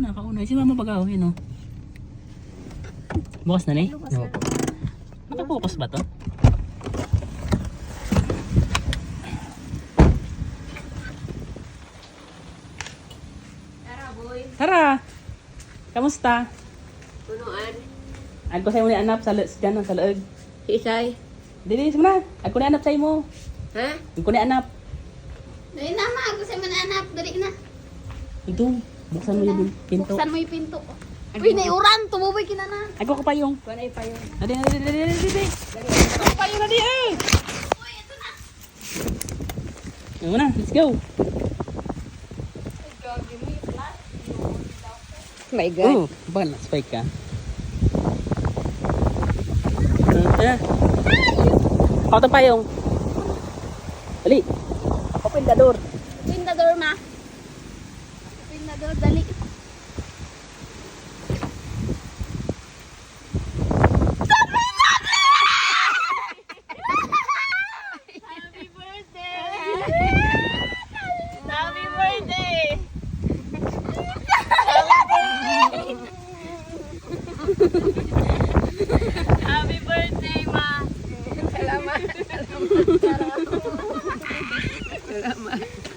nakauna. Si mama pag-aw, yun o. Bukas na ni? Oo po. Nakapokus ba to? Tara, boy. Tara! Kamusta? Punuan. Ako sa'yo mo ni anap sa dyan sa laog. Si Isay. Dili, sige na. Ako ni anap sa'yo mo. Ha? Ako ni anap. Dali na ma, ako sa mananap. Dali na. Ito, buksan mo yung pinto. Buksan mo yung pinto. Uy, naiuran. Tumuboy ka na na. Ako pa yung. Kuha na ipayo. Nadi. Ako pa yung nadi eh. Uy, ito na. Ano na, let's go. My God. Ba na spike ka? Ako pa yung. Dali. Open the door. Open the door, ma. Open the door, dali.